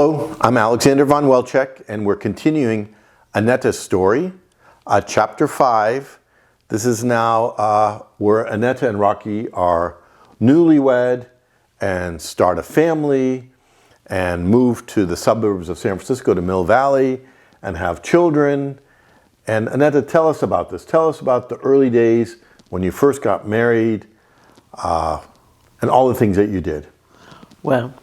Hello, I'm Alexander von Welczeck, and we're continuing Annette's story, chapter 5. This is now where Annette and Rocky are newlywed and start a family and move to the suburbs of San Francisco to Mill Valley and have children. And Annette, tell us about this. Tell us about the early days when you first got married and all the things that you did. Well,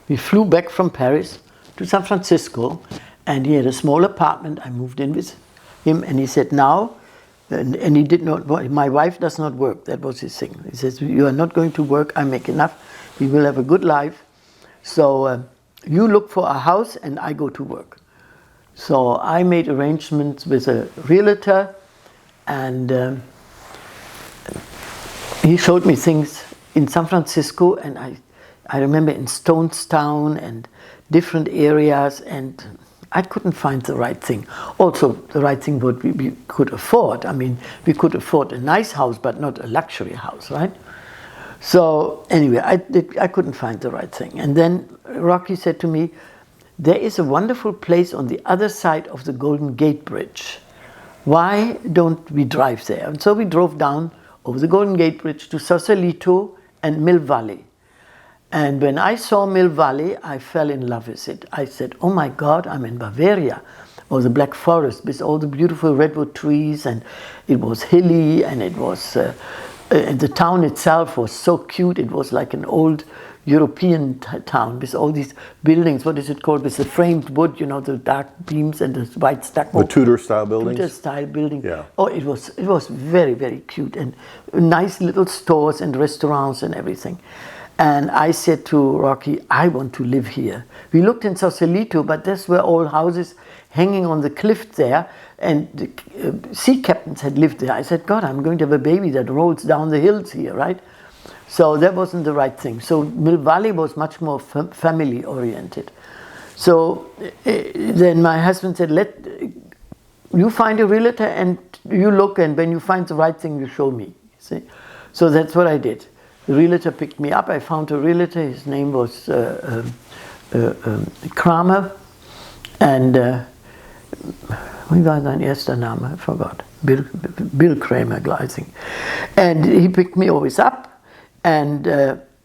we flew back from Paris to San Francisco, and he had a small apartment. I moved in with him, and he said, now, and he did not, my wife does not work. That was his thing. He says, you are not going to work, I make enough. We will have a good life. So you look for a house, and I go to work. So I made arrangements with a realtor, and he showed me things in San Francisco, and I remember in Stonestown and different areas, and I couldn't find the right thing. Also, the right thing what we could afford. I mean, we could afford a nice house, but not a luxury house, right? So anyway, I couldn't find the right thing. And then Rocky said to me, there is a wonderful place on the other side of the Golden Gate Bridge. Why don't we drive there? And so we drove down over the Golden Gate Bridge to Sausalito and Mill Valley. And when I saw Mill Valley, I fell in love with it. I said, oh my God, I'm in Bavaria, or the Black Forest, with all the beautiful redwood trees, and it was hilly, and it was, and the town itself was so cute. It was like an old European town with all these buildings. What is it called? With the framed wood, you know, the dark beams and the white stucco. The Tudor-style buildings? Tudor-style building. Yeah. Oh, it was very, very cute, and nice little stores and restaurants and everything. And I said to Rocky, I want to live here. We looked in Sausalito, but these were all houses hanging on the cliff there, and the sea captains had lived there. I said, God, I'm going to have a baby that rolls down the hills here, right? So that wasn't the right thing. So Mill Valley was much more family oriented. So then my husband said, you find a realtor and you look, and when you find the right thing, you show me. See? So that's what I did. The realtor picked me up. I found a realtor. His name was Carmel, and wie war sein erster Name? I forgot. Bill Kramer, I think. And he picked me always up, and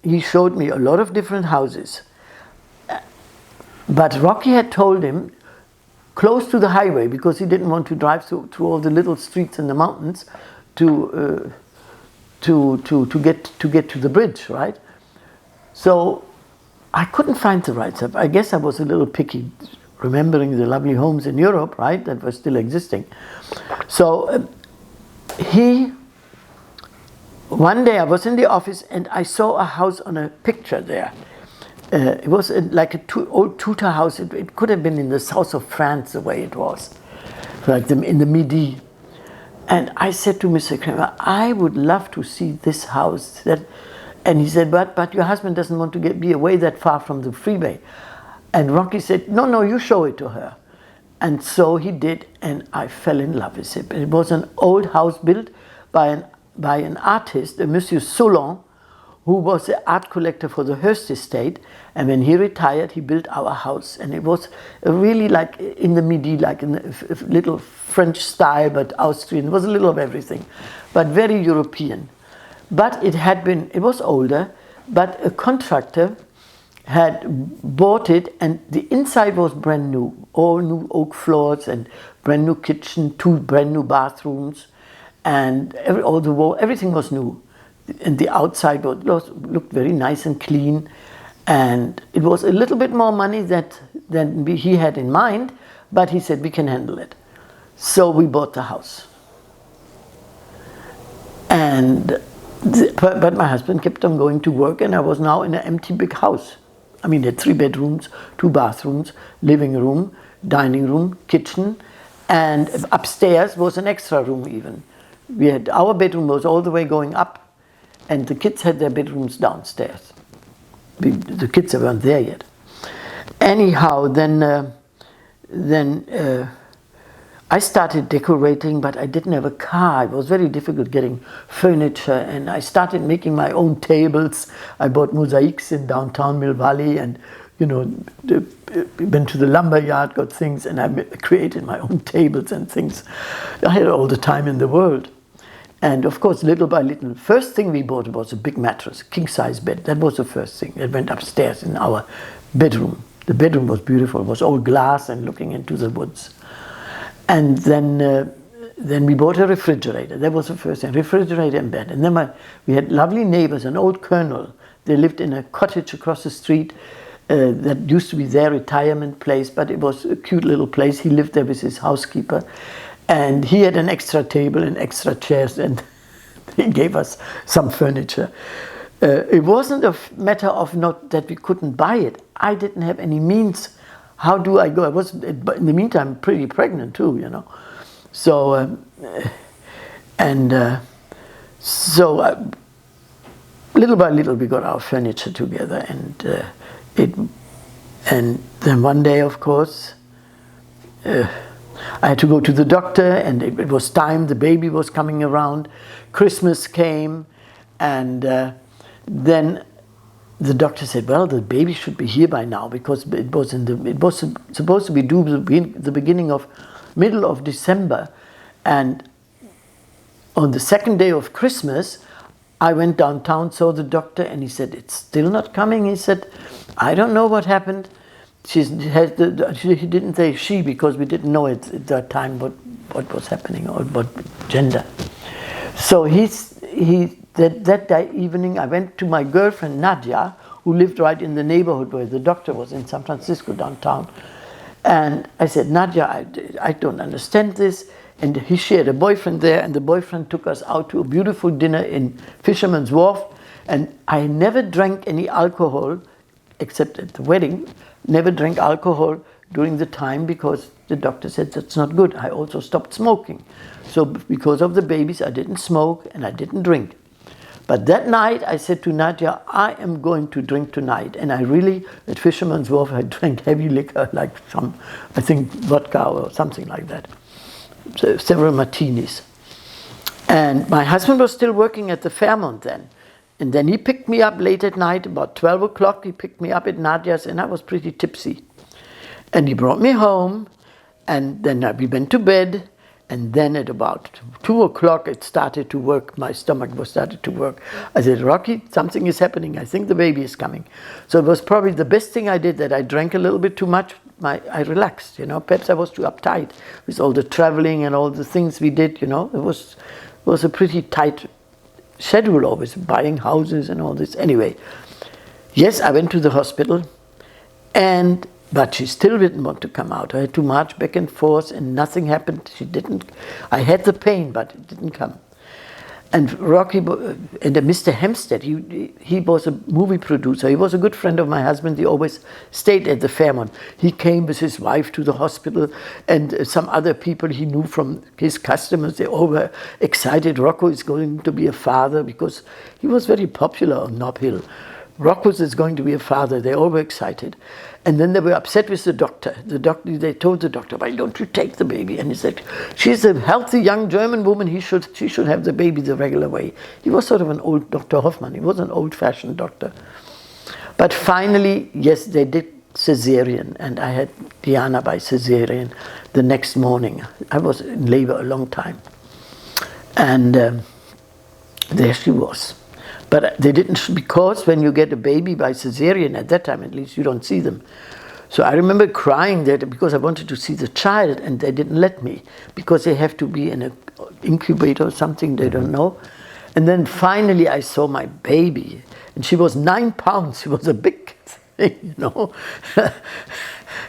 he showed me a lot of different houses. But Rocky had told him close to the highway, because he didn't want to drive through all the little streets in the mountains to get to the bridge, right? So I couldn't find the right stuff. I guess I was a little picky, remembering the lovely homes in Europe, right, that were still existing. So one day I was in the office and I saw a house on a picture there. It was like old Tudor house. It could have been in the south of France, the way it was, like in the Midi. And I said to Mr. Kramer, I would love to see this house. And he said, but your husband doesn't want to be away that far from the freeway. And Rocky said, no, you show it to her. And so he did, and I fell in love with it. It was an old house built by an artist, a Monsieur Solon, who was the art collector for the Hearst estate. And when he retired, he built our house. And it was really like in the Midi, like in the little French style, but Austrian. It was a little of everything, but very European. But it was older, but a contractor had bought it, and the inside was brand new. All new oak floors and brand new kitchen, 2 brand new bathrooms, and everything was new. And the outside looked very nice and clean, and it was a little bit more money than he had in mind, but he said we can handle it. So we bought the house. But my husband kept on going to work, and I was now in an empty big house. I mean, it had 3 bedrooms, 2 bathrooms, living room, dining room, kitchen, and upstairs was an extra room even. Our bedroom was all the way going up, and the kids had their bedrooms downstairs. The kids weren't there yet. Anyhow, then I started decorating, but I didn't have a car. It was very difficult getting furniture, and I started making my own tables. I bought mosaics in downtown Mill Valley, and went to the lumber yard, got things, and I created my own tables and things. I had all the time in the world. And of course, little by little, first thing we bought was a big mattress, a king-size bed. That was the first thing. It went upstairs in our bedroom. The bedroom was beautiful. It was all glass and looking into the woods. And then we bought a refrigerator. That was the first thing, refrigerator and bed. And then we had lovely neighbors, an old colonel. They lived in a cottage across the street that used to be their retirement place, but it was a cute little place. He lived there with his housekeeper. And he had an extra table and extra chairs, and he gave us some furniture. It wasn't a matter of not that we couldn't buy it. I didn't have any means. How do I go? I was, in the meantime, pretty pregnant too, So, little by little we got our furniture together, and then one day, of course, I had to go to the doctor, and it was time. The baby was coming around. Christmas came, and then the doctor said, "Well, the baby should be here by now, because it was supposed to be due the middle of December." And on the second day of Christmas, I went downtown, saw the doctor, and he said, "It's still not coming." He said, "I don't know what happened." He didn't say she, because we didn't know at that time what was happening or what gender. So that day evening, I went to my girlfriend Nadia, who lived right in the neighborhood where the doctor was, in San Francisco downtown. And I said, "Nadia, I don't understand this." And she had a boyfriend there, and the boyfriend took us out to a beautiful dinner in Fisherman's Wharf. And I never drank any alcohol, except at the wedding. Never drank alcohol during the time, because the doctor said that's not good. I also stopped smoking. So because of the babies, I didn't smoke and I didn't drink. But that night I said to Nadia, "I am going to drink tonight." And I really, at Fisherman's Wharf, I drank heavy liquor, like some, I think, vodka or something like that. So several martinis. And my husband was still working at the Fairmont then. And then he picked me up late at night, about 12 o'clock. He picked me up at Nadia's, and I was pretty tipsy. And he brought me home, and then we went to bed. And then at about 2 o'clock, it started to work. My stomach was started to work. I said, "Rocky, something is happening. I think the baby is coming." So it was probably the best thing I did, that I drank a little bit too much. I relaxed, Perhaps I was too uptight with all the traveling and all the things we did, It was a pretty tight schedule, always buying houses and all this. Anyway, yes, I went to the hospital, but she still didn't want to come out. I had to march back and forth, and nothing happened. She didn't. I had the pain, but it didn't come. And Rocky and Mr. Hempstead, he was a movie producer. He was a good friend of my husband. He always stayed at the Fairmont. He came with his wife to the hospital, and some other people he knew from his customers. They all were excited. Rocco is going to be a father, because he was very popular on Nob Hill. Rocco is going to be a father. They all were excited. And then they were upset with the doctor. They told the doctor, "Why don't you take the baby?" And he said, "She's a healthy young German woman. She should have the baby the regular way." He was sort of an old Dr. Hoffman. He was an old-fashioned doctor. But finally, yes, they did cesarean, and I had Diana by cesarean the next morning. I was in labor a long time. And there she was. But they didn't, because when you get a baby by cesarean, at that time at least, you don't see them. So I remember crying there, because I wanted to see the child, and they didn't let me, because they have to be in an incubator or something, they don't know. And then finally I saw my baby, and she was 9 pounds. She was a big thing,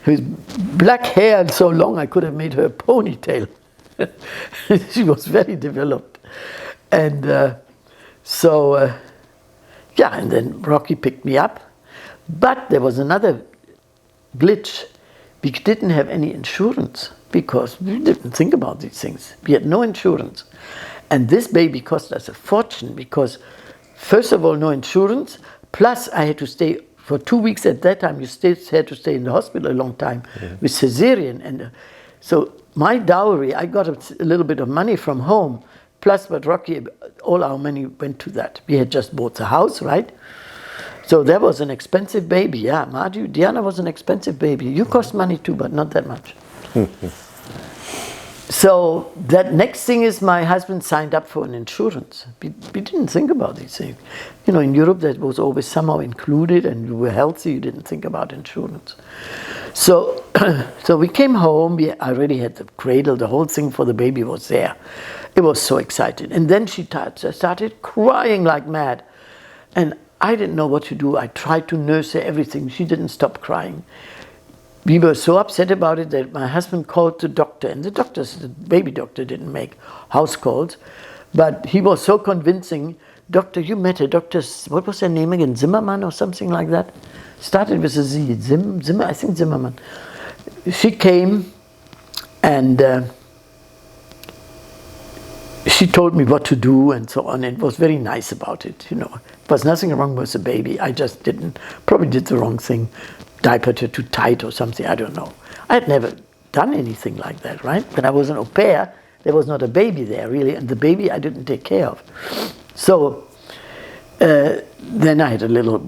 With black hair and so long, I could have made her a ponytail. She was very developed. And and then Rocky picked me up. But there was another glitch. We didn't have any insurance, because we didn't think about these things. We had no insurance. And this baby cost us a fortune, because, first of all, no insurance, plus I had to stay for 2 weeks at that time. You had to stay in the hospital a long time with cesarean. And so my dowry, I got a little bit of money from home, plus what Rocky, all our money went to that. We had just bought the house, right? So that was an expensive baby, yeah. Margie, Diana was an expensive baby. You cost money too, but not that much. So that next thing is my husband signed up for an insurance. We didn't think about these things. You know, in Europe that was always somehow included, and you were healthy, you didn't think about insurance. So so we came home, I already had the cradle, the whole thing for the baby was there. It was so excited. And then she started crying like mad. And I didn't know what to do. I tried to nurse her, everything. She didn't stop crying. We were so upset about it that my husband called the doctor, and the baby doctor didn't make house calls, but he was so convincing. Doctor, you met her, Doctor, what was her name again, Zimmerman or something like that? Started with a Z, Zimmer, I think Zimmerman. She came and she told me what to do and so on. It was very nice about it, you know. There was nothing wrong with the baby. I just probably did the wrong thing. Diapered her too tight or something, I don't know. I had never done anything like that, right? When I was an au pair, there was not a baby there really, and the baby I didn't take care of. So then I had a little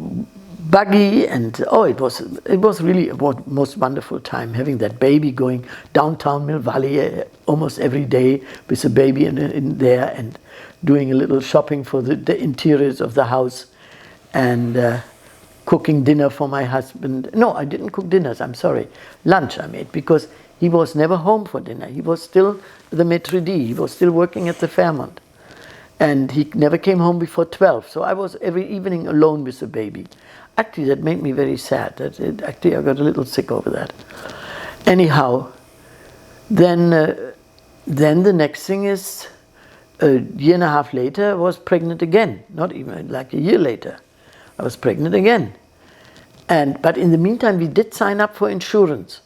buggy, and it was really a most wonderful time having that baby, going downtown Mill Valley almost every day with a baby in there, and doing a little shopping for the interiors of the house, and cooking dinner for my husband. No, I didn't cook dinners, I'm sorry. Lunch I made, because he was never home for dinner. He was still the maitre d', he was still working at the Fairmont. And he never came home before 12, so I was every evening alone with the baby. Actually, that made me very sad. Actually, I got a little sick over that. Anyhow, then the next thing is, a year and a half later, I was pregnant again. Not even like a year later. I was pregnant again. But in the meantime, we did sign up for insurance.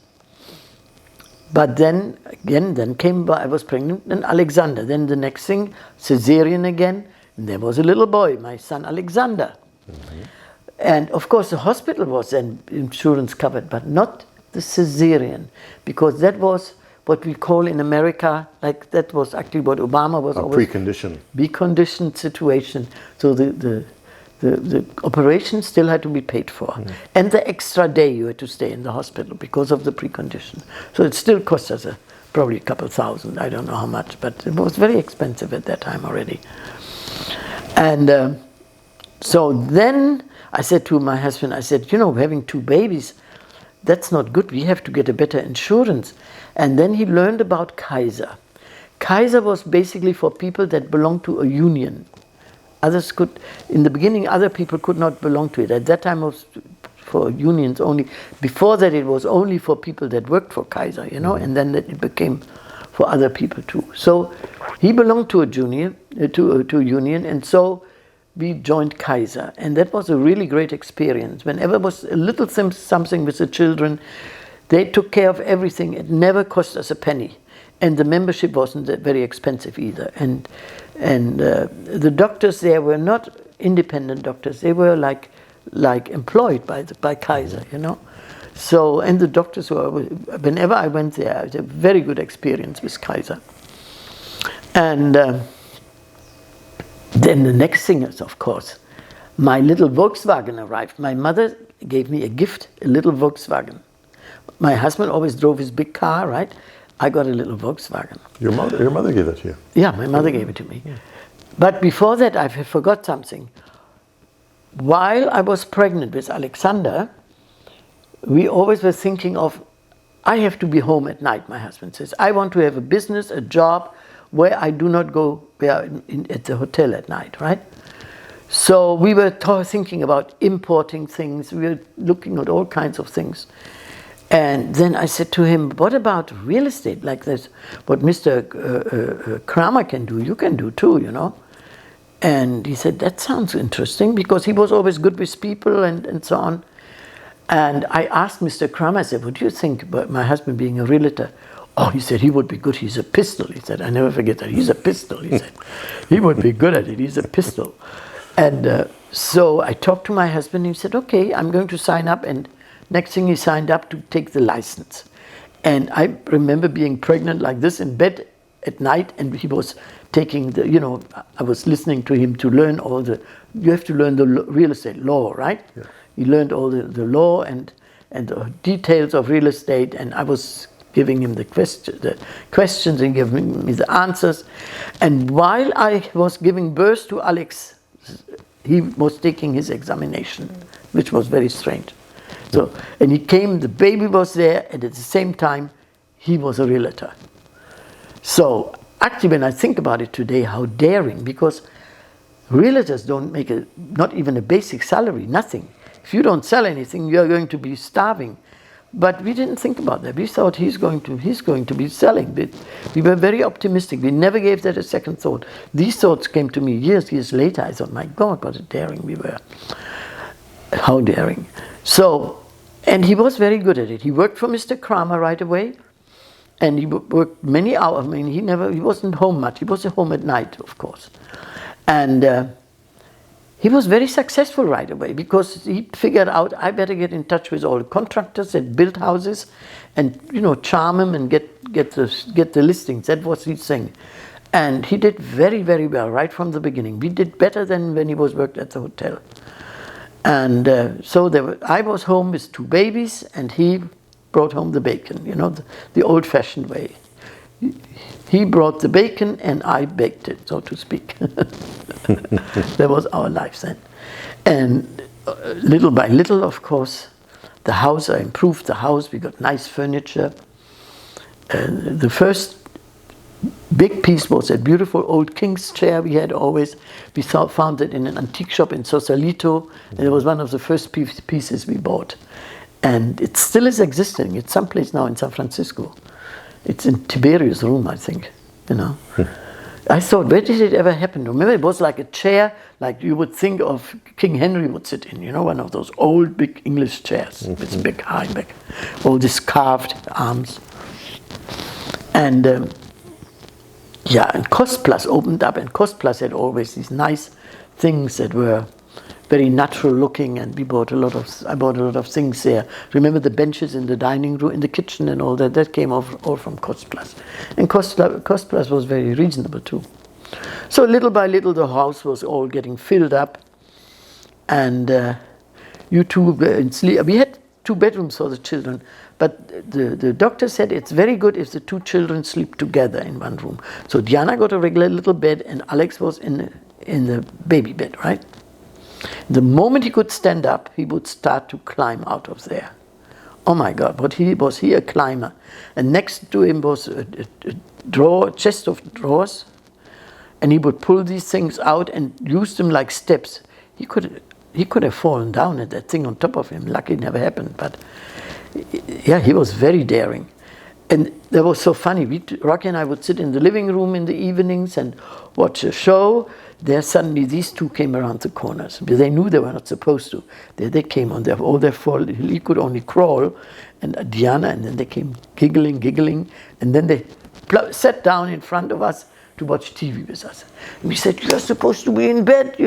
But then, I was pregnant, and Alexander. Then the next thing, cesarean again, and there was a little boy, my son Alexander. Mm-hmm. And of course, the hospital was then insurance covered, but not the cesarean, because that was what we call in America, like that was actually what Obama was always. Precondition. Preconditioned situation. So the operation still had to be paid for. Mm. And the extra day you had to stay in the hospital because of the precondition. So it still cost us probably a couple thousand, I don't know how much, but it was very expensive at that time already. And so then I said to my husband, I said, having two babies, that's not good. We have to get a better insurance. And then he learned about Kaiser. Kaiser was basically for people that belonged to a union. Others could, in the beginning, other people could not belong to it. At that time, it was for unions only. Before that, it was only for people that worked for Kaiser, and then it became for other people too. So he belonged to a union, and so we joined Kaiser. And that was a really great experience. Whenever there was a little something with the children, they took care of everything. It never cost us a penny. And the membership wasn't that very expensive either. And the doctors there were not independent doctors. They were like employed by Kaiser, So, and the doctors whenever I went there, I had a very good experience with Kaiser. And then the next thing is, of course, my little Volkswagen arrived. My mother gave me a gift, a little Volkswagen. My husband always drove his big car, right? I got a little Volkswagen. Your mother gave that to you? Yeah, my mother gave it to me. Yeah. But before that, I forgot something. While I was pregnant with Alexander, we always were thinking of, I have to be home at night, my husband says. I want to have a business, a job, where I do not go at the hotel at night, right? So we were thinking about importing things. We were looking at all kinds of things. And then I said to him, what about real estate like this? What Mr. Kramer can do, you can do too, And he said, that sounds interesting, because he was always good with people and so on. And I asked Mr. Kramer, I said, what do you think about my husband being a realtor? Oh, he said, he would be good. He's a pistol. He said, I never forget that. He's a pistol, he said. He would be good at it. He's a pistol. And so I talked to my husband. He said, okay, I'm going to sign up. And next thing he signed up to take the license. And I remember being pregnant like this in bed at night, and he was taking the, I was listening to him to learn you have to learn the real estate law, right? Yeah. He learned all the law and the details of real estate, and I was giving him the questions and giving me the answers. And while I was giving birth to Alex, he was taking his examination, which was very strange. So, and he came, the baby was there, and at the same time, he was a realtor. So actually, when I think about it today, how daring, because realtors don't make not even a basic salary, nothing. If you don't sell anything, you're going to be starving. But we didn't think about that. We thought he's going to be selling. We were very optimistic. We never gave that a second thought. These thoughts came to me years later. I thought, my God, what a daring we were. How daring. So, and he was very good at it. He worked for Mr. Carmel right away. And he worked many hours. I mean, he wasn't home much. He was at home at night, of course. And he was very successful right away because he figured out, I better get in touch with all the contractors that built houses and, charm them and get the listings. That was his thing. And he did very, very well right from the beginning. We did better than when he was worked at the hotel. And so I was home with 2 babies, and he brought home the bacon, the old-fashioned way. He brought the bacon and I baked it, so to speak. That was our life then. And little by little, of course, I improved the house. We got nice furniture. The first big piece was that beautiful old king's chair we had always. We found it in an antique shop in Sausalito, and it was one of the first pieces we bought. And it still is existing. It's someplace now in San Francisco. It's in Tiberius' room, I think, I thought, where did it ever happen? Remember, it was like a chair, like you would think of King Henry would sit in, one of those old big English chairs with a big high back, all these carved arms. And and Cost Plus opened up, and Cost Plus had always these nice things that were very natural looking, and I bought a lot of things there. Remember the benches in the dining room, in the kitchen and all that? That came all from Cost Plus. And Cost Plus was very reasonable too. So little by little the house was all getting filled up, and we had 2 bedrooms for the children, but the doctor said it's very good if the 2 children sleep together in one room. So Diana got a regular little bed, and Alex was in the baby bed, right? The moment he could stand up, he would start to climb out of there. Oh my God, was he a climber. And next to him was a chest of drawers, and he would pull these things out and use them like steps. He could have fallen down at that thing on top of him. Lucky it never happened, but yeah, he was very daring. And that was so funny. Rocky and I would sit in the living room in the evenings and watch a show. There suddenly these 2 came around the corners. They knew they were not supposed to. They came on all their 4. He could only crawl, and Diana, and then they came giggling, and then they sat down in front of us to watch TV with us. And we said, "You're supposed to be in bed,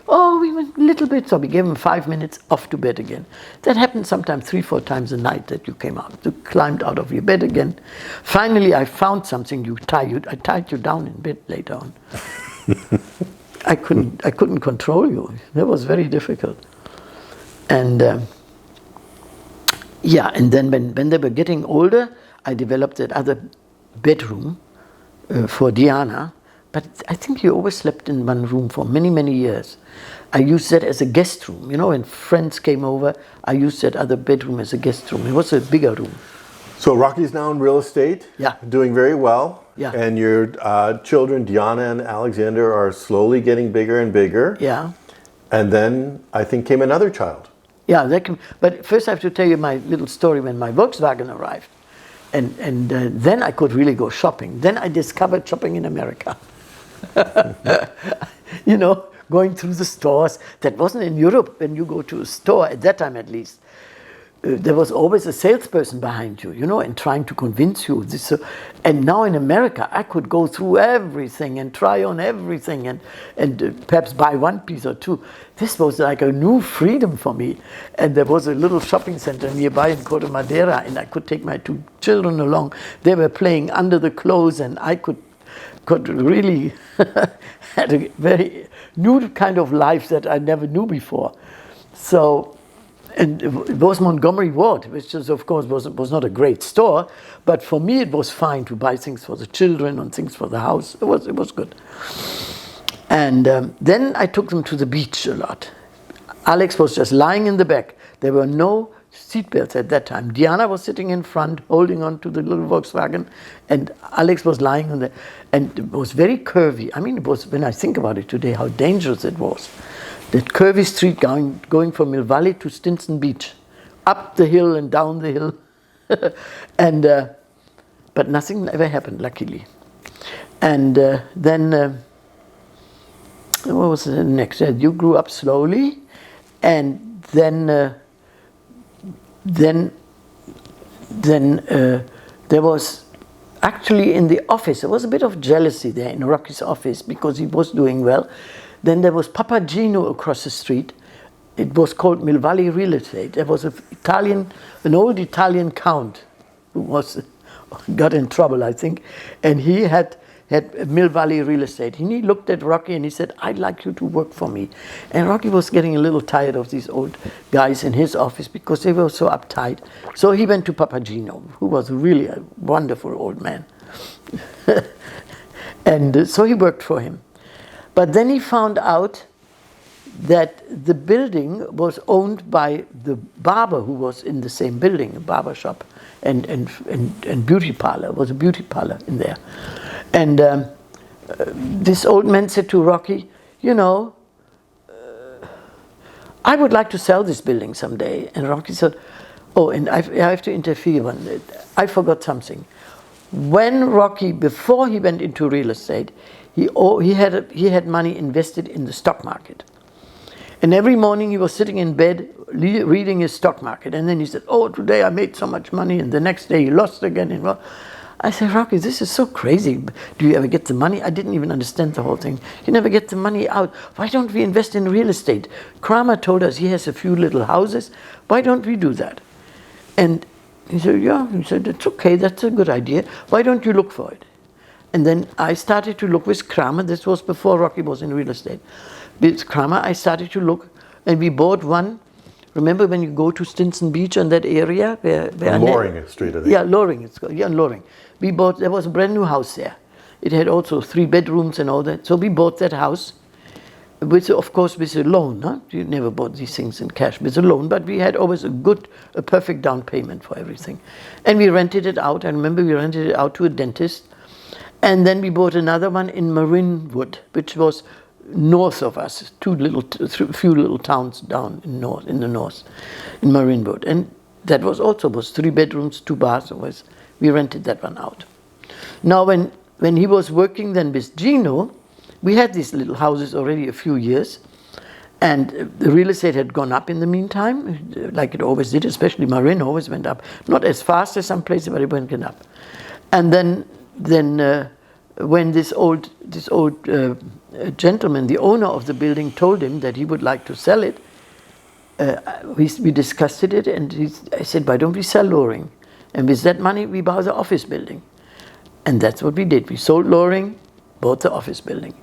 Oh, we went a little bit. So we gave them 5 minutes, off to bed again. That happened sometimes 3-4 times a night that you came out. You climbed out of your bed again. Finally, I found something I tied you down in bed later on. I couldn't control you. That was very difficult. And and then when they were getting older, I developed that other bedroom for Diana. But I think he always slept in one room for many, many years. I used that as a guest room. When friends came over, I used that other bedroom as a guest room. It was a bigger room. So Rocky's now in real estate, doing very well. Yeah. And your children, Diana and Alexander, are slowly getting bigger and bigger. Yeah. And then I think came another child. Yeah, but first I have to tell you my little story when my Volkswagen arrived. And then I could really go shopping. Then I discovered shopping in America. Going through the stores. That wasn't in Europe. When you go to a store, at that time at least, there was always a salesperson behind you, you know, and trying to convince you. And now in America, I could go through everything and try on everything and perhaps buy one piece or two. This was like a new freedom for me. And there was a little shopping center nearby in Corte Madera, and I could take my 2 children along. They were playing under the clothes, and I could really had a very new kind of life that I never knew before. So, and it was Montgomery Ward, which is, of course, was not a great store, but for me it was fine to buy things for the children and things for the house. It was good. And then I took them to the beach a lot. Alex was just lying in the back. There were no seatbelts at that time. Diana was sitting in front, holding on to the little Volkswagen, and Alex was lying on there. And it was very curvy. I mean, it was, when I think about it today, how dangerous it was. That curvy street going from Mill Valley to Stinson Beach, up the hill and down the hill. And but nothing ever happened, luckily. And then what was the next? You grew up slowly, and then there was actually in the office, there was a bit of jealousy there in Rocky's office because he was doing well. Then there was Papagino across the street. It was called Mill Valley Real Estate. There was an old Italian count who got in trouble, I think, and he had Mill Valley Real Estate. And he looked at Rocky and he said, "I'd like you to work for me." And Rocky was getting a little tired of these old guys in his office because they were so uptight. So he went to Papagino, who was really a wonderful old man. And so he worked for him. But then he found out that the building was owned by the barber who was in the same building, a barber shop and beauty parlor. It was a beauty parlor in there. And this old man said to Rocky, "You know, I would like to sell this building someday." And Rocky said, "Oh, and I have to interfere one day. I forgot something." When Rocky, before he went into real estate, he had money invested in the stock market. And every morning he was sitting in bed reading his stock market. And then he said, "Oh, today I made so much money." And the next day he lost again. And I said, "Rocky, this is so crazy. Do you ever get the money?" I didn't even understand the whole thing. "You never get the money out. Why don't we invest in real estate? Kramer told us he has a few little houses. Why don't we do that?" And he said, "Yeah." He said, "It's okay. That's a good idea. Why don't you look for it?" And then I started to look with Kramer. This was before Rocky was in real estate. With Kramer, I started to look, and we bought one. Remember when you go to Stinson Beach and that area? Where Loring Street, I think. Yeah, Loring. It's called. Yeah, Loring. We bought, there was a brand new house there. It had also 3 bedrooms and all that. So we bought that house, with, of course, with a loan. Huh? You never bought these things in cash, with a loan. But we had always a perfect down payment for everything. And we rented it out. I remember we rented it out to a dentist. And then we bought another one in Marinwood, which was north of us, few little towns down in the north, in Marinwood. And that was 3 bedrooms, 2 bathrooms. We rented that one out. Now, when he was working then with Gino, we had these little houses already a few years, and the real estate had gone up in the meantime, like it always did, especially Marin always went up. Not as fast as some places, but it went up. And then when this old gentleman, the owner of the building, told him that he would like to sell it, we discussed it, and I said, "Why don't we sell Loring? And with that money, we buy the office building." And that's what we did. We sold Loring, bought the office building,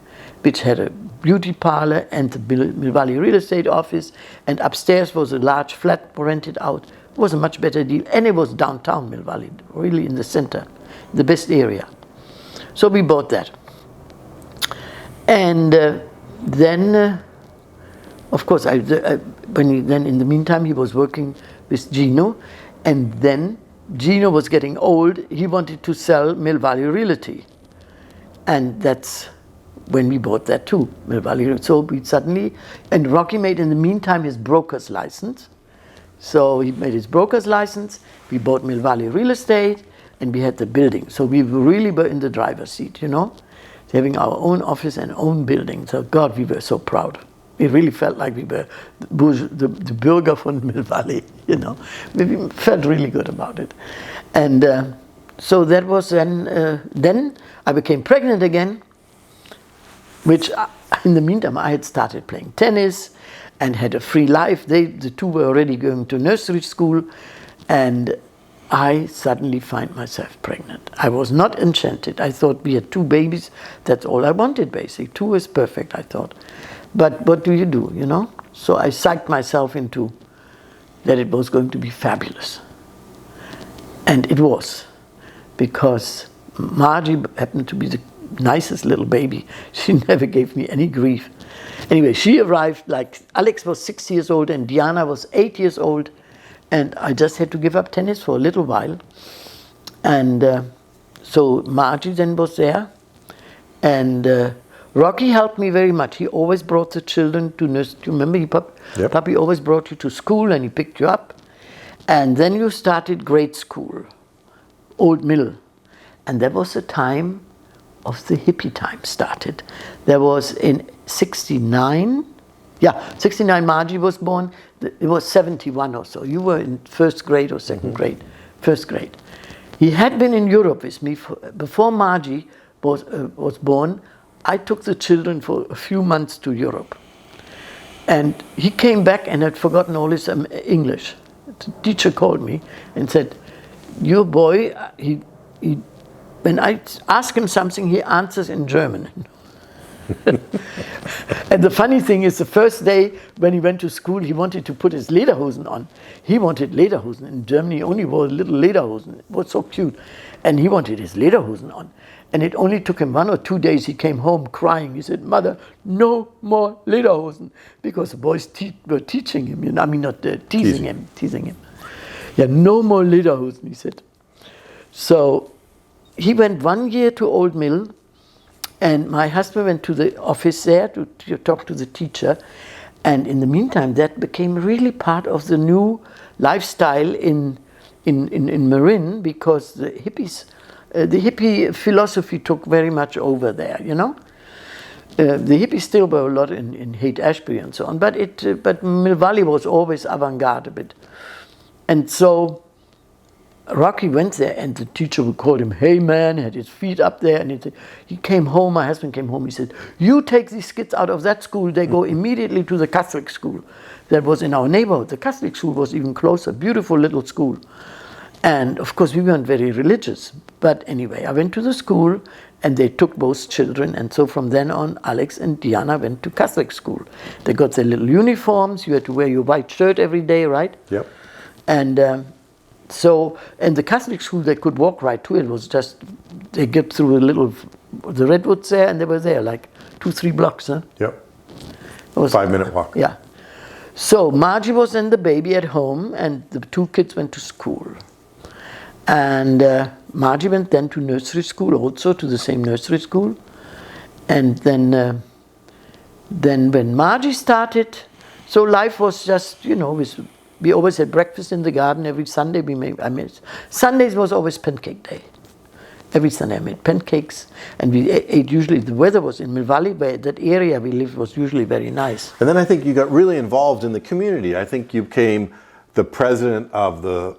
which had a beauty parlor and the Mill Valley Real Estate office, and upstairs was a large flat rented out. It was a much better deal, and it was downtown Mill Valley, really in the center, the best area. So we bought that. And then, of course, then in the meantime, he was working with Gino, and then Gino was getting old. He wanted to sell Mill Valley Realty. And that's when we bought that too, Mill Valley. So we suddenly, and Rocky made in the meantime his broker's license. So he made his broker's license, we bought Mill Valley Real Estate, and we had the building. So we really were in the driver's seat, you know, having our own office and own building. So God, we were so proud. We really felt like we were the Bürger von Mill Valley, you know. We felt really good about it. And so that was then I became pregnant again, which in the meantime I had started playing tennis and had a free life. The two were already going to nursery school, and I suddenly find myself pregnant. I was not enchanted. I thought we had 2 babies. That's all I wanted, basically. 2 is perfect, I thought. But what do, you know? So I psyched myself into that it was going to be fabulous. And it was, because Margie happened to be the nicest little baby. She never gave me any grief. Anyway, she arrived, like Alex was 6 years old and Diana was 8 years old, and I just had to give up tennis for a little while. And so Margie then was there, and Rocky helped me very much. He always brought the children to nurse. Do you remember? Yep. Puppy always brought you to school and he picked you up. And then you started grade school, Old Mill. And that was the time of the hippie time started. There was in 69, 69 Margie was born. It was 71 or so. You were in first grade or second grade? First grade. He had been in Europe with me before Margie was born. I took the children for a few months to Europe. And he came back and had forgotten all his English. The teacher called me and said, your boy, when I ask him something, he answers in German. And the funny thing is, the first day when he went to school, he wanted to put his lederhosen on. He wanted lederhosen. In Germany, he only wore little lederhosen. It was so cute. And he wanted his lederhosen on. And it only took him 1 or 2 days. He came home crying. He said, Mother, no more lederhosen. Because the boys were teaching him, you know, I mean, not teasing him. Yeah, no more lederhosen, he said. So he went 1 year to Old Mill, and my husband went to the office there to talk to the teacher. And in the meantime, that became really part of the new lifestyle in Marin, because the hippies, the hippie philosophy took very much over there, you know. The hippies still were a lot in Haight-Ashbury and so on, but Mill Valley was always avant-garde a bit. And so Rocky went there, and the teacher would call him, hey man, had his feet up there, and he came home, my husband came home, he said, you take these kids out of that school, they go immediately to the Catholic school that was in our neighborhood. The Catholic school was even closer, beautiful little school. And of course we weren't very religious, but anyway, I went to the school and they took both children, and so from then on Alex and Diana went to Catholic school. They got their little uniforms, you had to wear your white shirt every day, right? Yep. And so in the Catholic school they could walk right to it. It was just, they get through the redwoods there, and they were there like 2-3 blocks, huh? Yep. It was 5-minute walk. Yeah. So Margie was then the baby at home, and the 2 kids went to school. And Margie went then to nursery school also, to the same nursery school. And then when Margie started, so life was just, you know, we always had breakfast in the garden every Sunday. Sundays was always pancake day. Every Sunday I made pancakes, and we ate usually, the weather was in Mill Valley, where that area we lived was usually very nice. And then I think you got really involved in the community. I think you became the president of the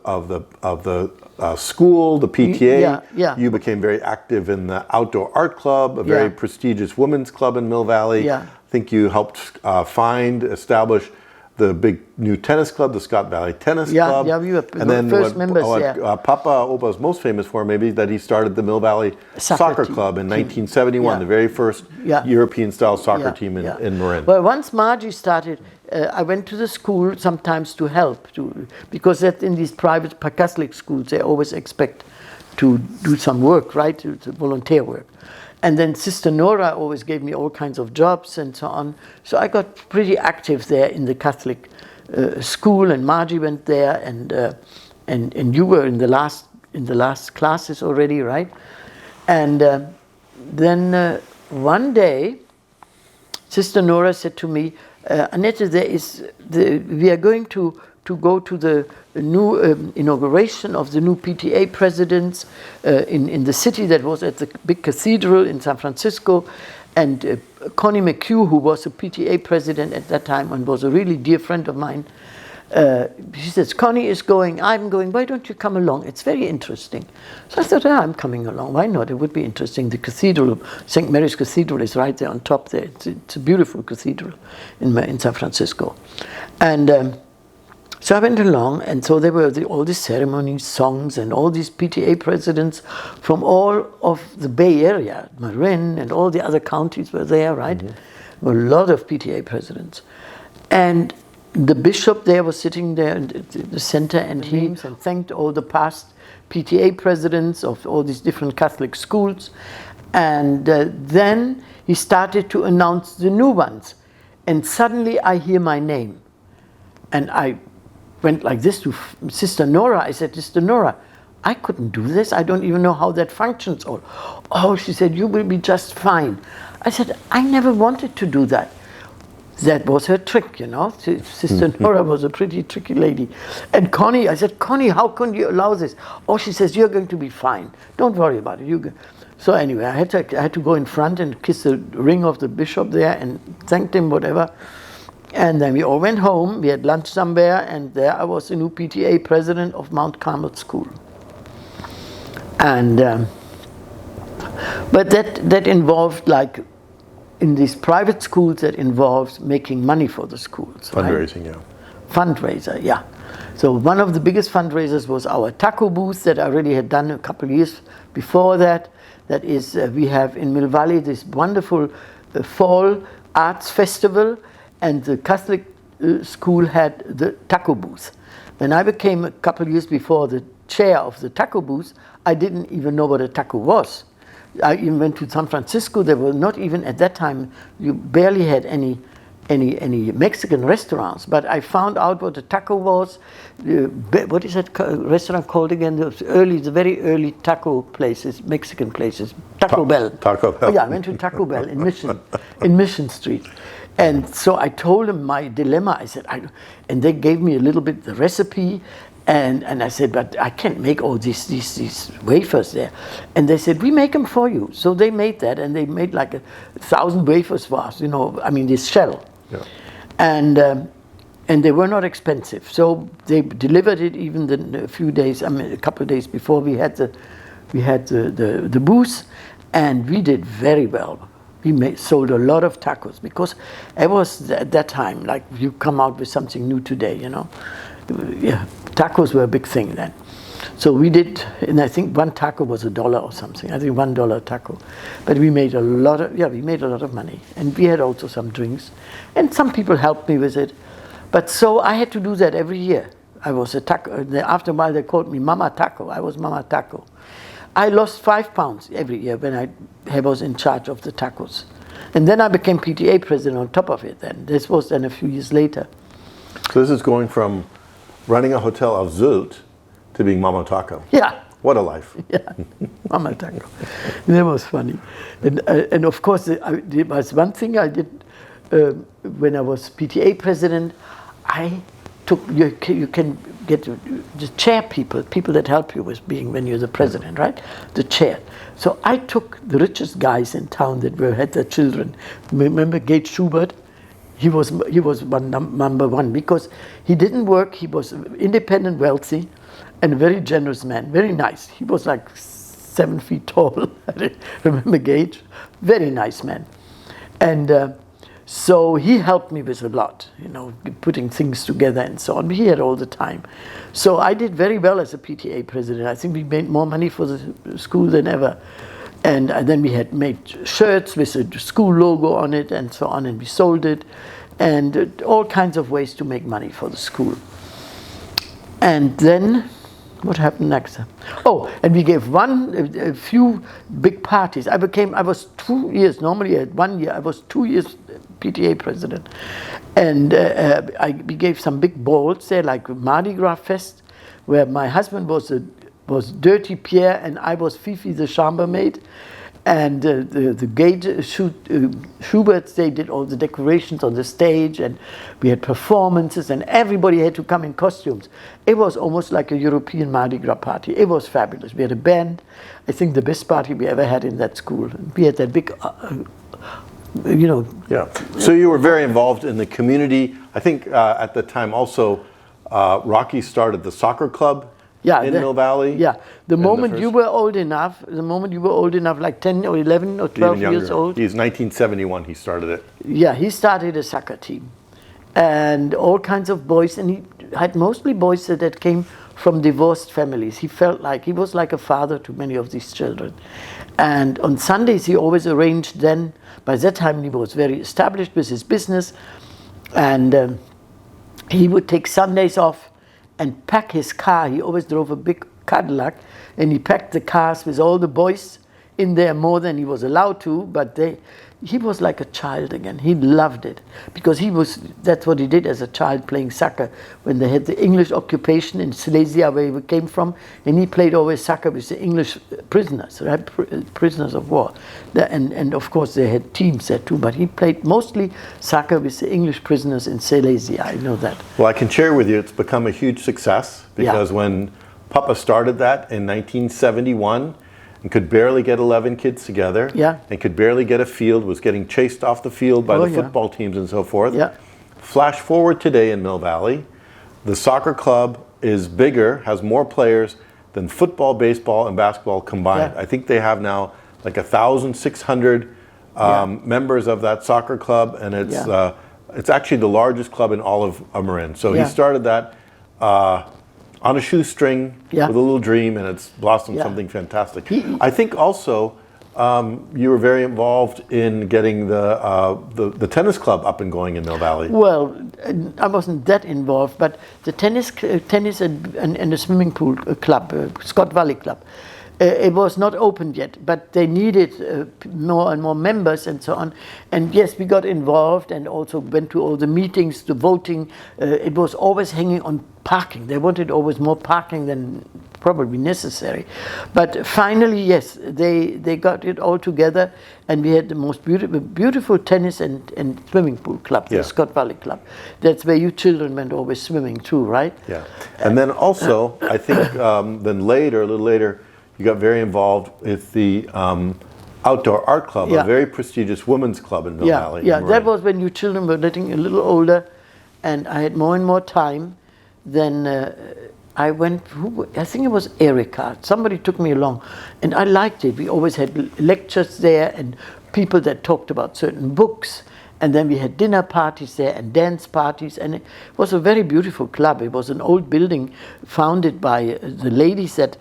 school, the PTA. Yeah. You became very active in the outdoor art club, a very prestigious women's club in Mill Valley. Yeah. I think you helped establish the big new tennis club, the Scott Valley Tennis Club. Yeah, we were the first members, Papa Opa is most famous for, maybe, that he started the Mill Valley Soccer Club in 1971, the very first European-style soccer team in Marin. Well, once Margie started, I went to the school sometimes to help, because that in these private Catholic schools, they always expect to do some work, right, to volunteer work. And then Sister Nora always gave me all kinds of jobs and so on. So I got pretty active there in the Catholic school, and Margie went there, and you were in the last classes already, right? And then one day, Sister Nora said to me, Annette, we are going to go to the new inauguration of the new PTA presidents in the city that was at the big cathedral in San Francisco, And Connie McHugh, who was a PTA president at that time and was a really dear friend of mine, she says, Connie is going, I'm going, why don't you come along? It's very interesting. So I thought, I'm coming along, why not? It would be interesting. The cathedral, St. Mary's Cathedral is right there on top there. It's a beautiful cathedral in San Francisco. And so I went along, and so there were all these ceremonies, songs, and all these PTA presidents from all of the Bay Area, Marin and all the other counties were there, right? There were a lot of PTA presidents. And the bishop there was sitting there in the center, and he thanked all the past PTA presidents of all these different Catholic schools. And then he started to announce the new ones. And suddenly I hear my name. And I went like this to Sister Nora. I said, Sister Nora, I couldn't do this. I don't even know how that functions. Oh, she said, you will be just fine. I said, I never wanted to do that. That was her trick, you know. Sister Nora was a pretty tricky lady. And Connie, I said, Connie, how can you allow this? Oh, she says, you're going to be fine. Don't worry about it. So anyway, I had to go in front and kiss the ring of the bishop there and thanked him, whatever. And then we all went home. We had lunch somewhere, and there I was the new PTA president of Mount Carmel School. And but that involved, like, in these private schools, that involves making money for the schools. Fundraising, right? Fundraiser, yeah. So one of the biggest fundraisers was our taco booth that I already had done a couple of years before that. That is, we have in Mill Valley this wonderful fall arts festival, and the Catholic school had the taco booth. When I became a couple of years before the chair of the taco booth, I didn't even know what a taco was. I even went to San Francisco. There were not even, at that time, you barely had any Mexican restaurants. But I found out what a taco was. What is that restaurant called again? The very early taco places, Mexican places. Taco Bell. Taco Bell. Oh, yeah, I went to Taco Bell in Mission Street. And so I told them my dilemma. I said, and they gave me a little bit the recipe. And I said, but I can't make all these wafers there. And they said, we make them for you. So they made that, and they made like 1,000 wafers for us, this shell. Yeah. And they were not expensive. So they delivered it even a few days, a couple of days before we had the booth, and we did very well. We sold a lot of tacos, because it was at that time, like you come out with something new today, Yeah, tacos were a big thing then. So we did, and I think one taco was $1 or something. I think $1 taco. But we made a lot of money. And we had also some drinks. And some people helped me with it. But so I had to do that every year. I was a taco. After a while they called me Mama Taco. I was Mama Taco. I lost 5 pounds every year when I was in charge of the tacos. And then I became PTA president on top of it then. This was then a few years later. So this is going from running a hotel of Zult to being Mama Taco. Yeah. What a life. Yeah, Mama Taco. That was funny. And of course, there was one thing I did when I was PTA president. I took, you can get the chair people that help you with being, when you're the president, right? The chair. So I took the richest guys in town that had their children. Remember Gage Schubert? He was number one, because he didn't work. He was independent, wealthy, and a very generous man. Very nice. He was like 7 feet tall. I remember Gage. Very nice man. And so he helped me with a lot, putting things together and so on. He had all the time. So I did very well as a PTA president. I think we made more money for the school than ever. And then we had made shirts with a school logo on it and so on, and we sold it, and all kinds of ways to make money for the school. And then, what happened next? Oh, and we gave a few big parties. I was 2 years, normally at 1 year, I was 2 years PTA president. And we gave some big balls there, like Mardi Gras Fest, where my husband was Dirty Pierre, and I was Fifi the chambermaid. And the Gage Schuberts, they did all the decorations on the stage, and we had performances, and everybody had to come in costumes. It was almost like a European Mardi Gras party. It was fabulous. We had a band. I think the best party we ever had in that school. We had that big you know. Yeah. So you were very involved in the community. I think at the time also, Rocky started the soccer club in Mill Valley. Yeah. The moment you were old enough, like 10 or 11 or 12 years old. He's 1971, he started it. Yeah, he started a soccer team. And all kinds of boys, and he had mostly boys that came from divorced families. He felt like he was like a father to many of these children. And on Sundays he always arranged then, by that time he was very established with his business, and he would take Sundays off and pack his car. He always drove a big Cadillac, and he packed the cars with all the boys in there more than he was allowed to, but he was like a child again. He loved it because that's what he did as a child, playing soccer when they had the English occupation in Silesia where he came from, and he played always soccer with the English prisoners, right? Prisoners of war. And of course they had teams there too, but he played mostly soccer with the English prisoners in Silesia, I know that. Well, I can share with you, it's become a huge success because when Papa started that in 1971, and could barely get 11 kids together, and could barely get a field, was getting chased off the field by the football teams and so forth. Flash forward today in Mill Valley, the soccer club is bigger, has more players than football, baseball, and basketball combined. I think they have now like 1,600 members of that soccer club, and it's actually the largest club in all of Marin. So he started that on a shoestring with a little dream, and it's blossomed something fantastic. I think also you were very involved in getting the tennis club up and going in Mill Valley. Well, I wasn't that involved, but the tennis and the swimming pool club, Scott Valley Club, it was not opened yet, but they needed more and more members and so on. And yes, we got involved and also went to all the meetings, the voting. It was always hanging on parking. They wanted always more parking than probably necessary. But finally, yes, they got it all together, and we had the most beautiful tennis and swimming pool club, the Scott Valley Club. That's where you children went always swimming too, right? Yeah. And then also, I think a little later, you got very involved with the Outdoor Art Club, a very prestigious women's club in Mill Valley. Yeah, that was when you children were getting a little older, and I had more and more time. Then I went, I think it was Erica, somebody took me along, and I liked it. We always had lectures there and people that talked about certain books, and then we had dinner parties there and dance parties, and it was a very beautiful club. It was an old building founded by the ladies that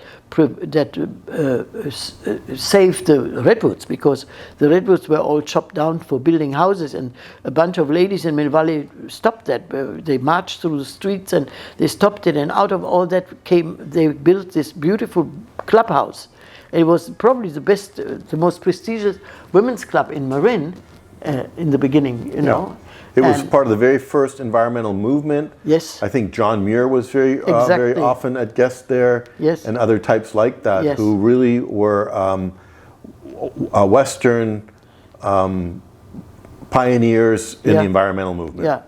saved the redwoods, because the redwoods were all chopped down for building houses, and a bunch of ladies in Mill Valley stopped that. They marched through the streets and they stopped it, and out of all that they built this beautiful clubhouse. It was probably the most prestigious women's club in Marin. In the beginning, you know. It was part of the very first environmental movement. Yes. I think John Muir was very often a guest there. Yes. And other types like that who really were Western pioneers in the environmental movement.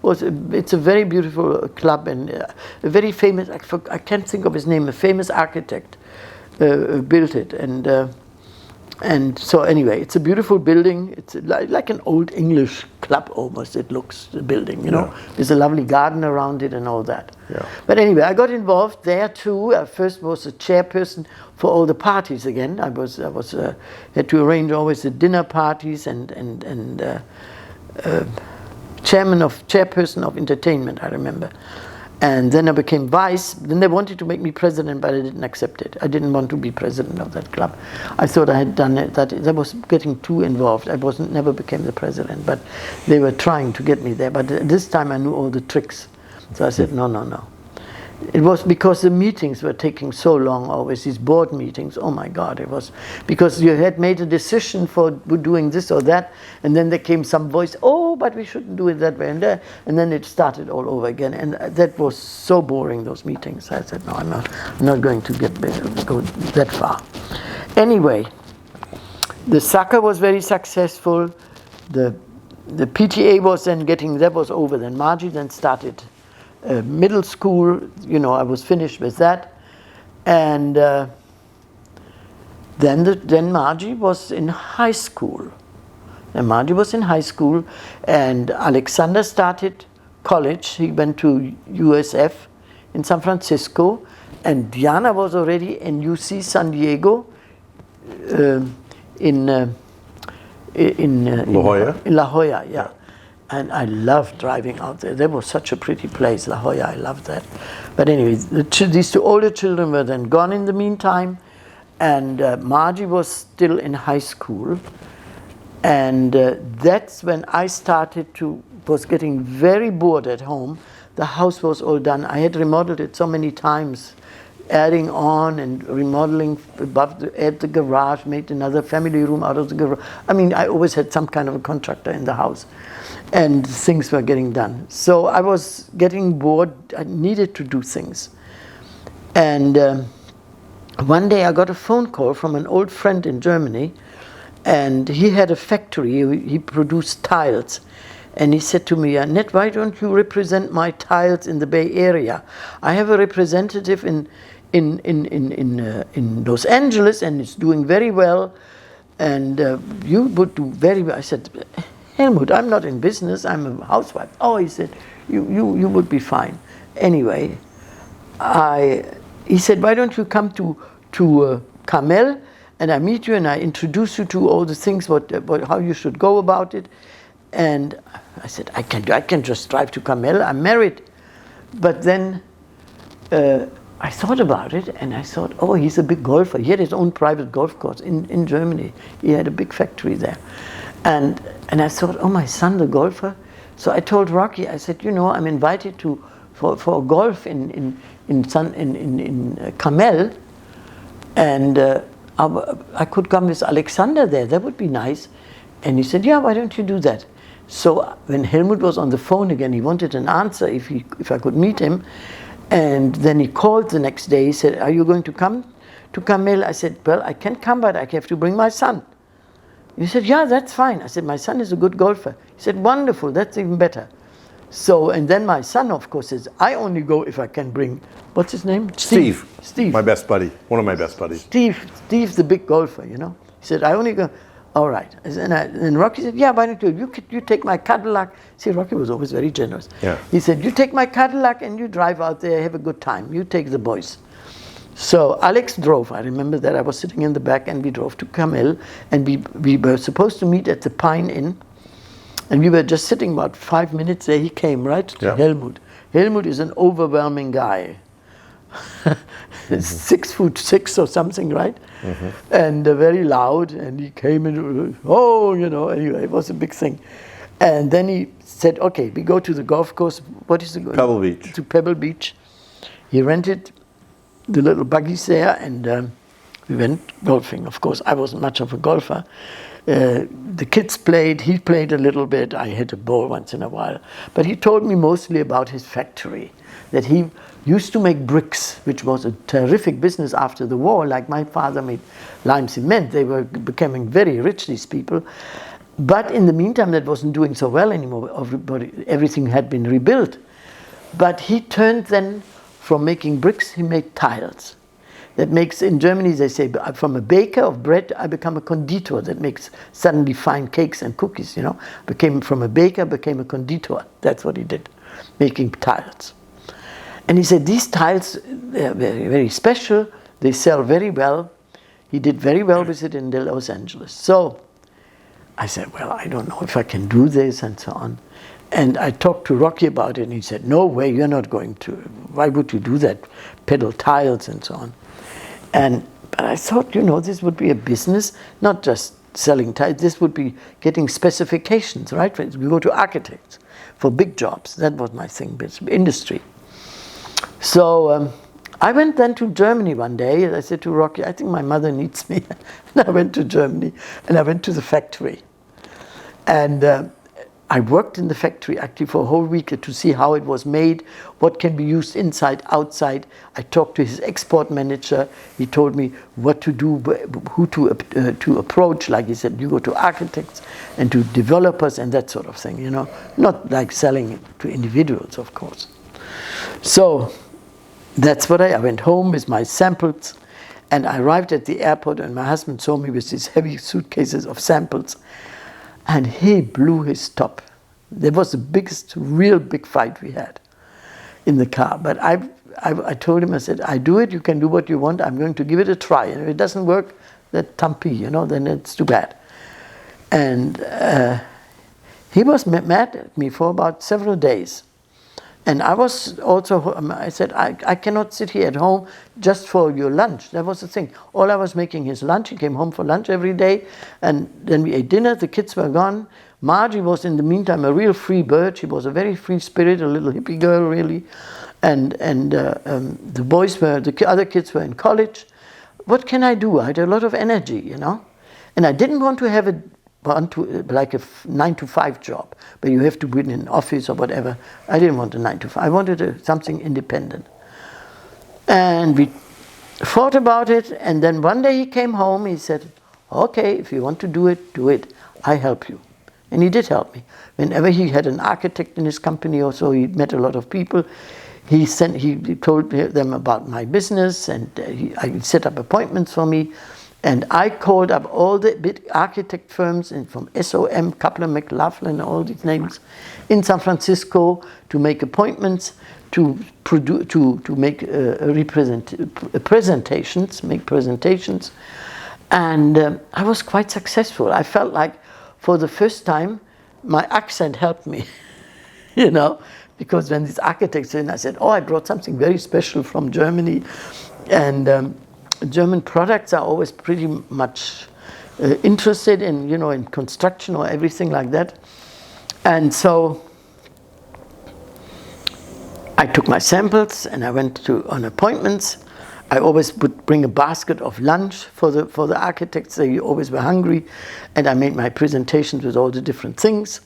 Well, it's a very beautiful club, and a very famous, I can't think of his name, a famous architect built it, and so anyway, it's a beautiful building. It's like an old English club almost, it looks, the building, you know. There's a lovely garden around it and all that. But anyway, I got involved there too. I first was a chairperson for all the parties again. I had to arrange always the dinner parties and chairperson of entertainment, I remember. And then I became vice. Then they wanted to make me president, but I didn't accept it. I didn't want to be president of that club. I thought I had done it. That was getting too involved. I never became the president, but they were trying to get me there. But this time I knew all the tricks. So I said, no. It was because the meetings were taking so long, always these board meetings. Oh my God, it was because you had made a decision for doing this or that, and then there came some voice, oh, but we shouldn't do it that way and there, and then it started all over again, and that was so boring, those meetings. I said, no, I'm not going to go that far. Anyway, the soccer was very successful. The PTA was then that was over. Then Margie then started middle school, you know, I was finished with that, and then Margie was in high school, and Margie was in high school, and Alexander started college. He went to USF in San Francisco, and Diana was already in UC San Diego in La Jolla? In La Jolla, yeah. And I loved driving out there. That was such a pretty place, La Jolla. I loved that. But anyway, these two older children were then gone in the meantime, and Margie was still in high school. And that's when I was getting very bored at home. The house was all done. I had remodeled it so many times, adding on and remodeling add the garage, made another family room out of the garage. I mean, I always had some kind of a contractor in the house, and things were getting done. So I was getting bored. I needed to do things. And one day I got a phone call from an old friend in Germany, and he had a factory. He produced tiles. And he said to me, Annette, why don't you represent my tiles in the Bay Area? I have a representative in Los Angeles, and it's doing very well, and you would do very well. I said, Helmut, I'm not in business, I'm a housewife. Oh, he said, you would be fine. Anyway, he said, why don't you come to Carmel, and I meet you and I introduce you to all the things, how you should go about it. And I said, I can just drive to Carmel, I'm married. But then I thought about it, and I thought, oh, he's a big golfer. He had his own private golf course in Germany. He had a big factory there. And I thought, oh, my son, the golfer. So I told Rocky, I said, I'm invited for golf in Carmel, and I could come with Alexander there. That would be nice. And he said, yeah, why don't you do that? So when Helmut was on the phone again, he wanted an answer if I could meet him. And then he called the next day. He said, are you going to come to Carmel? I said, well, I can come, but I have to bring my son. He said, yeah, that's fine. I said, my son is a good golfer. He said, wonderful, that's even better. So, and then my son, of course, says, I only go if I can bring, what's his name? Steve. Steve. My best buddy, one of my best buddies. Steve's the big golfer, He said, I only go. All right. And Rocky said, yeah, why don't you take my Cadillac. See, Rocky was always very generous. Yeah. He said, you take my Cadillac and you drive out there, have a good time. You take the boys. So Alex drove. I remember that I was sitting in the back, and we drove to Carmel, and we were supposed to meet at the Pine Inn, and we were just sitting about 5 minutes there. He came right to Helmut. Helmut is an overwhelming guy. 6'6" or something, right? Mm-hmm. And very loud, and he came in, anyway, it was a big thing. And then he said, okay, we go to the golf course. What is the golf? Pebble Beach. To Pebble Beach. He rented the little buggies there, and we went golfing. Of course, I wasn't much of a golfer. The kids played, he played a little bit, I hit a ball once in a while. But he told me mostly about his factory, that he used to make bricks, which was a terrific business after the war. Like my father made lime cement. They were becoming very rich, these people. But in the meantime, that wasn't doing so well anymore. Everything had been rebuilt. But he turned then, from making bricks, he made tiles. That makes, in Germany they say, from a baker of bread, I become a conditor. That makes suddenly fine cakes and cookies, From a baker, became a conditor. That's what he did, making tiles. And he said, these tiles, they're very, very special. They sell very well. He did very well with it in Los Angeles. So I said, well, I don't know if I can do this, and so on. And I talked to Rocky about it, and he said, no way, you're not going to. Why would you do that? Peddle tiles and so on. But I thought, this would be a business, not just selling tiles. This would be getting specifications, right? We go to architects for big jobs. That was my thing, industry. So I went then to Germany one day, and I said to Rocky, I think my mother needs me. And I went to Germany, and I went to the factory. And I worked in the factory actually for a whole week to see how it was made, what can be used inside, outside. I talked to his export manager. He told me what to do, who to approach. Like he said, you go to architects and to developers and that sort of thing, Not like selling it to individuals, of course. So that's what I went home with my samples, and I arrived at the airport, and my husband saw me with these heavy suitcases of samples. and he blew his top. That was the biggest, real big fight we had in the car. But I told him, I said, I do it, you can do what you want, I'm going to give it a try. And if it doesn't work, then tant pis, then it's too bad. And he was mad at me for about several days. And I was also, I said, I cannot sit here at home just for your lunch. That was the thing. All I was making his lunch. He came home for lunch every day. And then we ate dinner. The kids were gone. Margie was, in the meantime, a real free bird. She was a very free spirit, a little hippie girl, really. And the boys were, the other kids were in college. What can I do? I had a lot of energy, And I didn't want to have like a 9-to-5 job, but you have to be in an office or whatever. I didn't want a 9-to-5. I wanted something independent. And we thought about it, and then one day he came home, he said, okay, if you want to do it, I help you. And he did help me. Whenever he had an architect in his company or so, he met a lot of people, he told them about my business, and he set up appointments for me. And I called up all the big architect firms from SOM, Kaplan, McLaughlin, all these names, in San Francisco to make appointments, to make presentations. And I was quite successful. I felt like for the first time, my accent helped me, because when these architects in, I said, I brought something very special from Germany. And German products are always pretty much interested in, in construction or everything like that. And so I took my samples and I went on appointments. I always would bring a basket of lunch for the architects. They always were hungry. And I made my presentations with all the different things.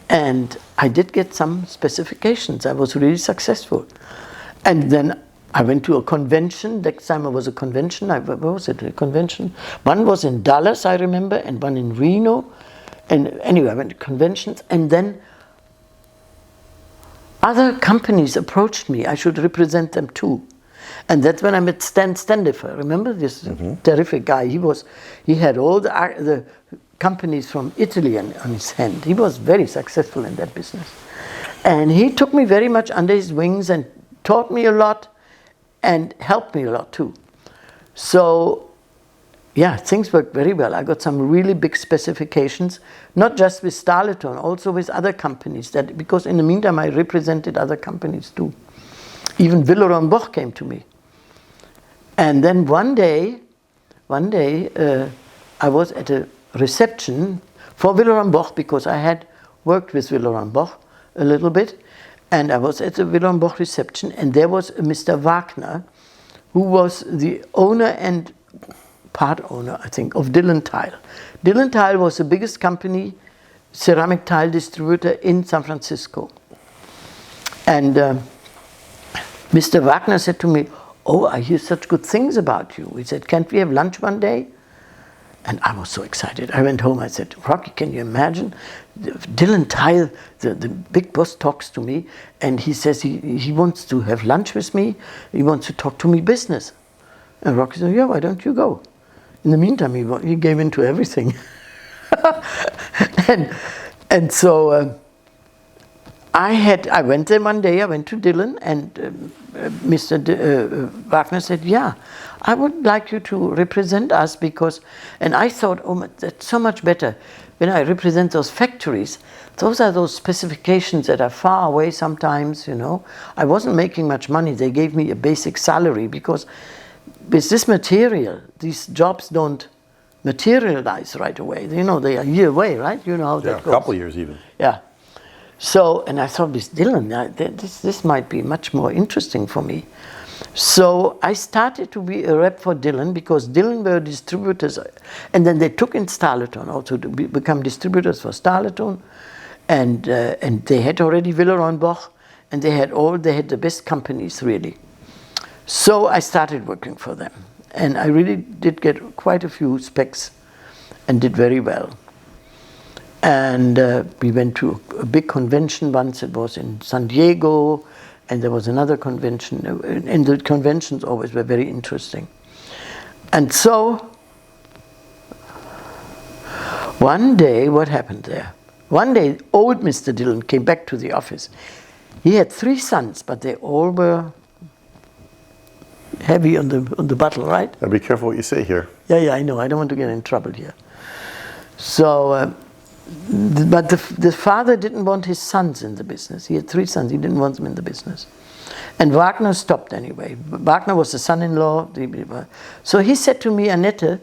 And I did get some specifications. I was really successful. And then I went to a convention. Next time it was a convention. Where was it? A convention. One was in Dallas, I remember, and one in Reno. And anyway, I went to conventions. And then other companies approached me. I should represent them too. And that's when I met Stan Standifer. Remember this terrific guy? He had all the companies from Italy on his hand. He was very successful in that business. And he took me very much under his wings and taught me a lot. And helped me a lot too. So, yeah, things worked very well. I got some really big specifications, not just with Starleton, also with other companies. Because in the meantime, I represented other companies too. Even Willeron Boch came to me. And then one day, I was at a reception for Willeron Boch, because I had worked with Willeron Boch a little bit. And I was at the Willeron Boch reception, and there was Mr. Wagner, who was the owner and part owner, I think, of Dillon Tile. Dillon Tile was the biggest company, ceramic tile distributor in San Francisco. And Mr. Wagner said to me, I hear such good things about you. He said, can't we have lunch one day? And I was so excited. I went home, I said, Rocky, can you imagine? Dillon Tile, the big boss, talks to me, and he says he wants to have lunch with me. He wants to talk to me business. And Rocky said, yeah, why don't you go? In the meantime, he gave in to everything. and so I went there one day, I went to Dillon, and Mr. Wagner said, yeah, I would like you to represent us because, and I thought, that's so much better. When I represent those factories, those are those specifications that are far away sometimes, I wasn't making much money. They gave me a basic salary because with this material, these jobs don't materialize right away. They are a year away, right? You know how that goes. A couple years even. Yeah. So, and I thought with Dillon, this might be much more interesting for me. So I started to be a rep for Dillon because Dillon were distributors, and then they took in Starleton also to become distributors for Starleton, and they had already Willeron Boch, and they had the best companies really. So I started working for them, and I really did get quite a few specs, and did very well. And we went to a big convention once. It was in San Diego, and there was another convention. And the conventions always were very interesting. And so One day, what happened there? One day, old Mr. Dillon came back to the office. He had 3 sons, but they all were heavy on the bottle, right? Now be careful what you say here. Yeah, I know. I don't want to get in trouble here. So, but the father didn't want his sons in the business. He had 3 sons. He didn't want them in the business. And Wagner stopped anyway. Wagner was the son-in-law. So he said to me, Annette,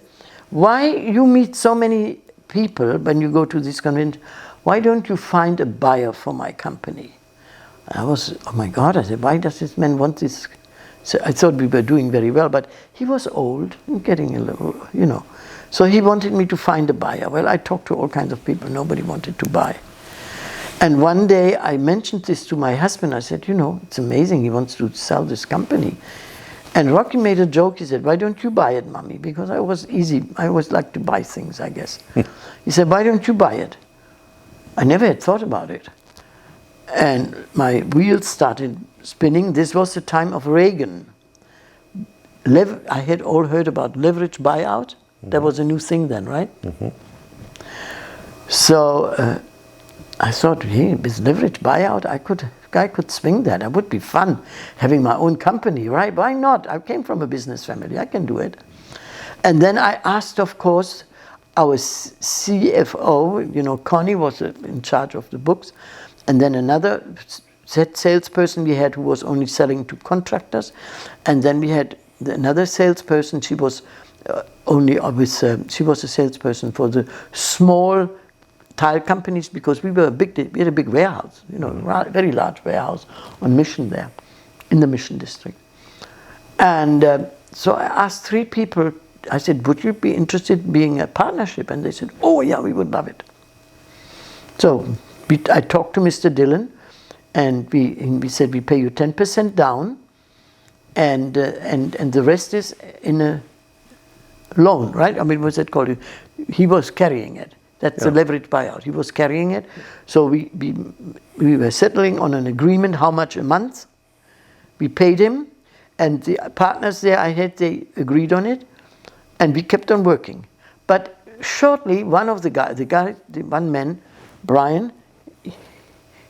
why you meet so many people when you go to this convention? Why don't you find a buyer for my company? I was, oh my God, I said, why does this man want this? So I thought we were doing very well, but he was old and getting a little, you know. So he wanted me to find a buyer. Well, I talked to all kinds of people. Nobody wanted to buy. And one day I mentioned this to my husband. I said, you know, it's amazing. He wants to sell this company. And Rocky made a joke. He said, why don't you buy it, Mommy? Because I was easy. I always like to buy things, I guess. He said, why don't you buy it? I never had thought about it. And my wheels started spinning. This was the time of Reagan. I had all heard about leverage buyout. That was a new thing then, right? So I thought, hey, with leverage buyout, I could swing that. It would be fun having my own company, right? Why not? I came from a business family. I can do it. And then I asked, of course, our CFO, you know, Connie was in charge of the books, and then another salesperson we had who was only selling to contractors, and then we had another salesperson. She was she was a salesperson for the small tile companies, because we had a big warehouse, you know, very large warehouse on Mission there, in the Mission district. And so I asked 3 people. I said, would you be interested in being a partnership? And they said, oh yeah, we would love it. So I talked to Mr. Dillon, and we said, we pay you 10% down, and the rest is in a loan, right? I mean, what's that called? He was carrying it. That's a leverage buyout. He was carrying it. So we were settling on an agreement, how much a month. We paid him, and the partners there they agreed on it. And we kept on working. But shortly, one man, Brian,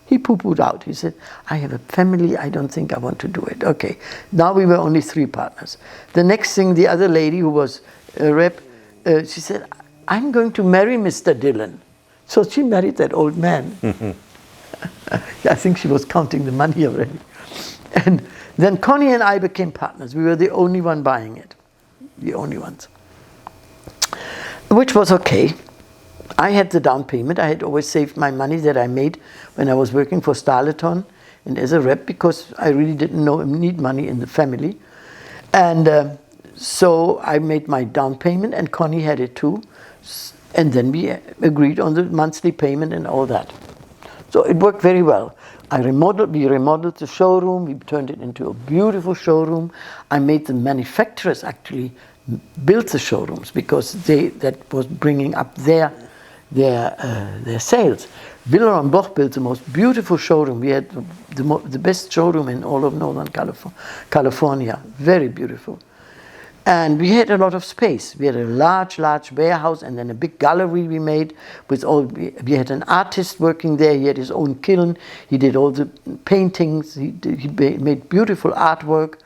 he poo-pooed out. He said, I have a family, I don't think I want to do it. Okay, now we were only 3 partners. The next thing, the other lady who was a rep, she said, I'm going to marry Mr. Dillon. So she married that old man. I think she was counting the money already. And then Connie and I became partners. We were the only one buying it. The only ones. Which was okay. I had the down payment. I had always saved my money that I made when I was working for Starleton and as a rep, because I really didn't need money in the family. And so I made my down payment, and Connie had it too. And then we agreed on the monthly payment and all that. So it worked very well. We remodeled the showroom. We turned it into a beautiful showroom. I made the manufacturers actually build the showrooms, because that was bringing up their sales. Willer & Boch built the most beautiful showroom. We had the best showroom in all of Northern California. Very beautiful. And we had a lot of space. We had a large warehouse, and then a big gallery we made with we had an artist working there. He had his own kiln. He did all the paintings. He made beautiful artwork.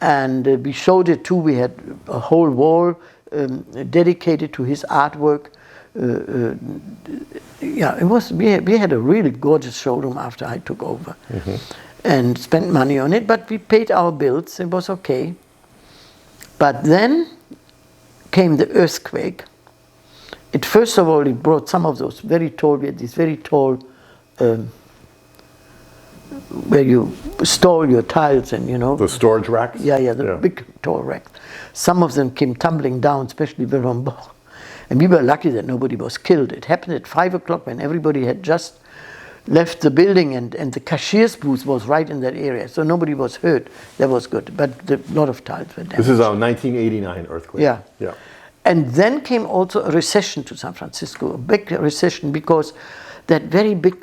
And we showed it too. We had a whole wall dedicated to his artwork. It was. We had a really gorgeous showroom after I took over, and spent money on it. But we paid our bills. It was okay. But then came the earthquake. First of all, it brought some of those very tall. We had these very tall. Where you store your tiles, and you know, the storage racks. The big tall racks. Some of them came tumbling down, especially Willer & Boch. And we were lucky that nobody was killed. It happened at 5 o'clock when everybody had just left the building, and the cashier's booth was right in that area, so nobody was hurt. That was good, but a lot of tiles were damaged. This is our 1989 earthquake. Yeah. And then came also a recession to San Francisco, a big recession, because that very big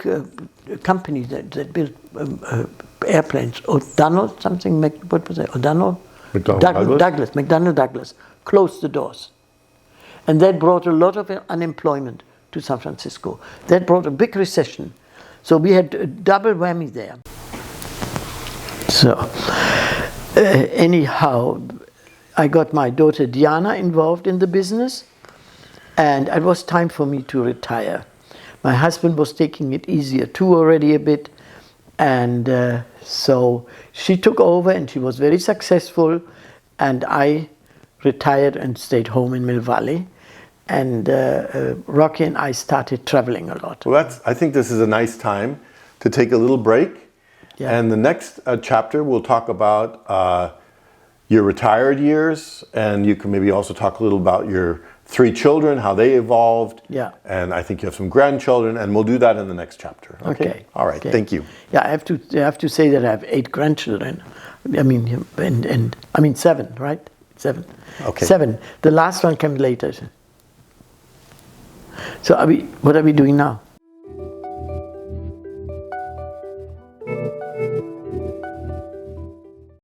company that built airplanes, O'Donnell, what was it? O'Donnell? McDonnell Douglas closed the doors. And that brought a lot of unemployment to San Francisco. That brought a big recession. So we had a double whammy there. So anyhow, I got my daughter Diana involved in the business, and it was time for me to retire. My husband was taking it easier too already a bit, and so she took over and she was very successful, and I retired and stayed home in Mill Valley, and Rocky and I started traveling a lot. Well, I think this is a nice time to take a little break. Yeah. And the next chapter we'll talk about your retired years, and you can maybe also talk a little about your 3 children, how they evolved. Yeah. And I think you have some grandchildren, and we'll do that in the next chapter. Okay. All right. Okay. Thank you. Yeah, I have to say that I have 8 grandchildren. I mean, and I mean 7, right? 7. Okay. 7. The last one came later. So what are we doing now?